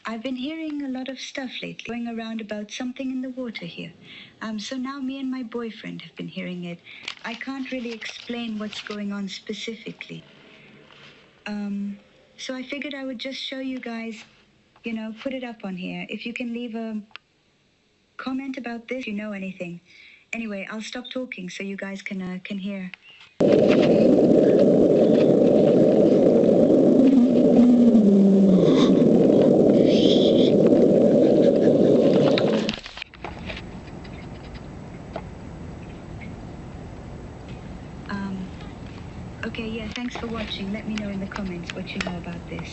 I've been hearing a lot of stuff lately going around about something in the water here. So now me and my boyfriend have been hearing it. I can't really explain what's going on specifically. So I figured I would just show you guys, put it up on here. If you can leave a comment about this, if you know anything. Anyway, I'll stop talking so you guys can hear. Okay, yeah, thanks for watching. Let me know in the comments what you know about this.